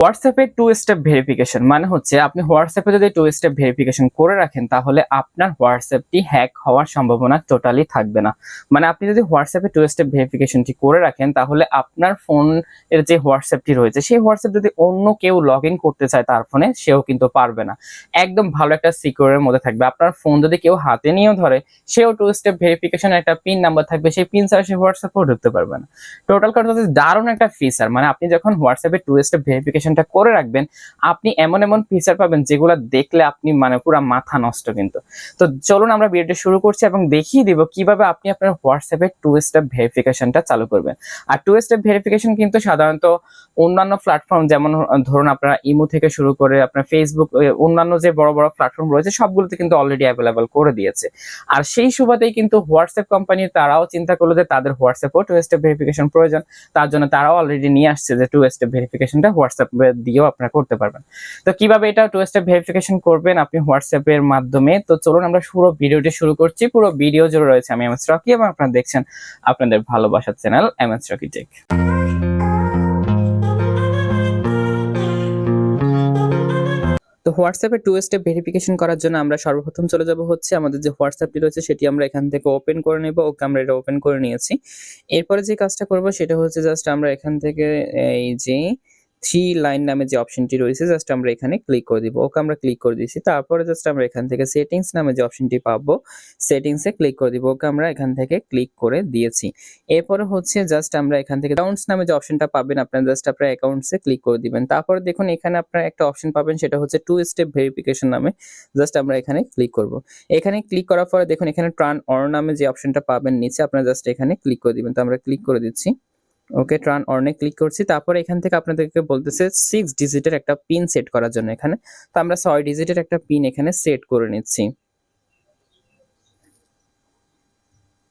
হোয়াটসঅ্যাপে two step verification মানে হচ্ছে আপনি হোয়াটসঅ্যাপে যদি টু স্টেপ ভেরিফিকেশন করে রাখেন তাহলে আপনার হোয়াটসঅ্যাপটি হ্যাক হওয়ার সম্ভাবনা টোটালি থাকবে না। মানে আপনি যদি হোয়াটসঅ্যাপে টু স্টেপ ভেরিফিকেশনটি করে রাখেন তাহলে আপনার ফোন এর যে হোয়াটসঅ্যাপটি রয়েছে সেই হোয়াটসঅ্যাপ যদি অন্য কেউ লগ ইন করতে চায় তার ফোনে সেও কিন্তু পারবে না। একদম ভালো একটা সিকিউরের মধ্যে থাকবে। আপনার ফোন যদি কেউ হাতে নিয়েও ধরে সেও টু স্টেপ ভেরিফিকেশন একটা পিন নাম্বার থাকবে, সেই পিন ছাড়া সে হোয়াটসঅ্যাপেও ঢুকতে পারবে না। টোটাল কথা হচ্ছে দারুণ একটা ফিচার। মানে আপনি যখন হোয়াটসঅ্যাপে টু স্টেপ ভেরিফিকেশনটা করে রাখবেন আপনি এমন এমন ফিচার পাবেন যেগুলো দেখলে আপনি মানে পুরো মাথা নষ্ট কিন্তু। তো চলুন আমরা ভিডিওটা শুরু করছি এবং দেখিয়ে দিব কিভাবে আপনি আপনার হোয়াটসঅ্যাপে টু স্টেপ ভেরিফিকেশনটা চালু করবেন। আর টু স্টেপ ভেরিফিকেশন কিন্তু সাধারণত অন্যান্য প্ল্যাটফর্ম যেমন ধরুন আপনারা ইমো থেকে শুরু করে আপনার ফেসবুক, অন্যান্য যে বড় বড় প্ল্যাটফর্ম রয়েছে সবগুলোতে কিন্তু অলরেডি অ্যাভেলেবল করে দিয়েছে। আর সেই সুবাদেই কিন্তু হোয়াটসঅ্যাপ কোম্পানি তারাও চিন্তা করলো যে তাদের হোয়াটসঅ্যাপেও টু স্টেপ ভেরিফিকেশন প্রয়োজন, তার জন্য তারাও অলরেডি নিয়ে আসছে যে টু স্টেপ ভেরিফিকেশনটা হোয়াটসঅ্যাপ দিয়েও আপনারা করতে পারবেন। তো কিভাবে এটা টু স্টেপ ভেরিফিকেশন করবেন আপনি হোয়াটসঅ্যাপের মাধ্যমে, তো চলুন আমরা পুরো ভিডিওটি শুরু করছি। পুরো ভিডিও জুড়ে রয়েছে আমি এমএস রকি এবং আপনারা দেখছেন আপনাদের ভালোবাসার চ্যানেল এমএস রকি টেক। তো হোয়াটসঅ্যাপে টু স্টেপ ভেরিফিকেশন করার জন্য আমরা সর্বপ্রথম চলে যাব হচ্ছে আমাদের যে হোয়াটসঅ্যাপটি রয়েছে সেটি আমরা এখান থেকে ওপেন করে নেব। ওকে, আমরা এটা ওপেন করে নিয়েছি। এরপরে যে কাজটা করব সেটা হচ্ছে জাস্ট আমরা এখান থেকে এই যে থ্রি লাইন নামে যে অপশনটি রয়েছে জাস্ট আমরা এখানে ক্লিক করে দিব। ওকে, আমরা ক্লিক করে দিয়েছি। তারপরে জাস্ট আমরা এখান থেকে সেটিংস নামে যে অপশনটি পাবো সেটিংসে ক্লিক করে দিব। ওকে, আমরা এখান থেকে ক্লিক করে দিয়েছি। এরপরে হচ্ছে জাস্ট আমরা এখান থেকে অ্যাকাউন্টস নামে যে অপশনটা পাবেন আপনারা জাস্ট আপনার অ্যাকাউন্টসে ক্লিক করে দিবেন। তারপরে দেখুন এখানে আপনারা একটা অপশন পাবেন সেটা হচ্ছে টু স্টেপ ভেরিফিকেশন নামে, জাস্ট আমরা এখানে ক্লিক করব। এখানে ক্লিক করার পরে দেখুন এখানে টার্ন অন নামে যে অপশনটা পাবেন নিচে আপনারা জাস্ট এখানে ক্লিক করে দিবেন। তো আমরা ক্লিক করে দিচ্ছি। ওকে, টার্ন অনে ক্লিক করছি। তারপরে এখান থেকে আপনাদেরকে বলতেছে 6 ডিজিটের একটা পিন সেট করার জন্য এখানে। তো আমরা 6 ডিজিটের একটা পিন এখানে সেট করে নিচ্ছি।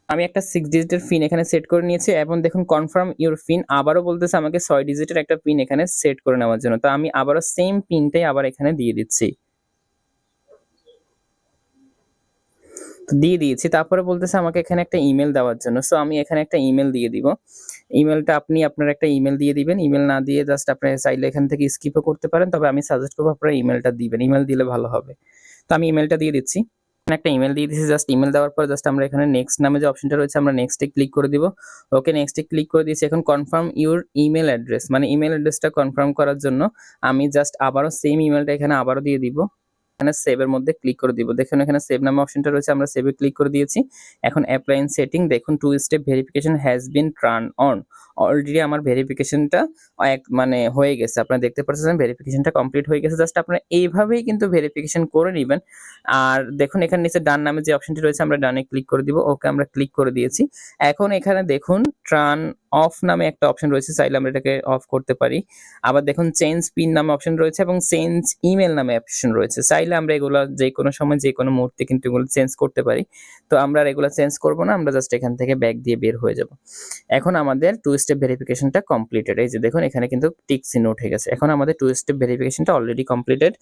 আমি একটা 6 ডিজিটের পিন এখানে সেট করে নিয়েছি এবং দেখুন কনফার্ম ইউর পিন আবারও বলতেছে আমাকে 6 ডিজিটের একটা পিন এখানে সেট করে নেওয়ার জন্য। তো আমি আবারও সেম পিনটাই আবার এখানে দিয়ে দিচ্ছি। দিয়ে দিয়েছি। তারপরে বলতেছে আমাকে এখানে একটা ইমেল দেওয়ার জন্য। সো আমি এখানে একটা ইমেল দিয়ে দিব। ইমেলটা আপনি আপনার একটা ইমেল দিয়ে দিবেন। ইমেল না দিয়ে জাস্ট আপনি চাইলে এখান থেকে স্কিপও করতে পারেন। তবে আমি সাজেস্ট করব আপনারা ইমেলটা দিবেন। ইমেল দিলে ভালো হবে। তো আমি ইমেলটা দিয়ে দিচ্ছি। একটা ইমেল দিয়ে দিয়েছি। জাস্ট ইমেল দেওয়ার পর জাস্ট আমরা এখানে নেক্সট নামে যে অপশনটা রয়েছে আমরা নেক্সটে ক্লিক করে দিব। ওকে, নেক্সটে ক্লিক করে দিয়েছি। এখন কনফার্ম ইউর ইমেল অ্যাড্রেস, মানে ইমেল অ্যাড্রেসটা কনফার্ম করার জন্য আমি জাস্ট আবারও সেম ইমেলটা এখানে আবারও দিয়ে দিব। এখানে সেভ এর মধ্যে ক্লিক করে দিব। দেখুন এখানে সেভ নামে অপশনটা রয়েছে, আমরা সেভে ক্লিক করে দিয়েছি। এখন অ্যাপ্লাই ইন সেটিং দেখুন two step verification has been turn on. Already আমার ভেরিফিকেশনটা মানে হয়ে গেছে। আপনারা দেখতে পাচ্ছেন ভেরিফিকেশনটা কমপ্লিট হয়ে গেছে। জাস্ট আপনারা এইভাবেই কিন্তু ভেরিফিকেশন করে নেবেন। আর দেখুন এখানে নিচে ডান নামে যে অপশনটি রয়েছে আমরা ডানে ক্লিক করে দিব। ওকে, আমরা ক্লিক করে দিয়েছি। এখন এখানে দেখুন টার্ন অফ নামে একটা অপশন রয়েছে, চাইলে আমরা এটাকে অফ করতে পারি। আবার দেখুন চেঞ্জ পিন নামে অপশন রয়েছে এবং চেঞ্জ ইমেল নামে অপশন রয়েছে। চাইলে আমরা এগুলো যে কোনো সময় যে কোনো মুহূর্তে কিন্তু এগুলো চেঞ্জ করতে পারি। তো আমরা আর এগুলো চেঞ্জ করব না, আমরা জাস্ট এখান থেকে ব্যাক দিয়ে বের হয়ে যাব। এখন আমাদের টু স্টেপ ভেরিফিকেশনটা কমপ্লিটেড। এই যে দেখুন এখানে কিন্তু টিক চিহ্ন উঠে গেছে। এখন আমাদের টু স্টেপ ভেরিফিকেশনটা অলরেডি কমপ্লিটেড।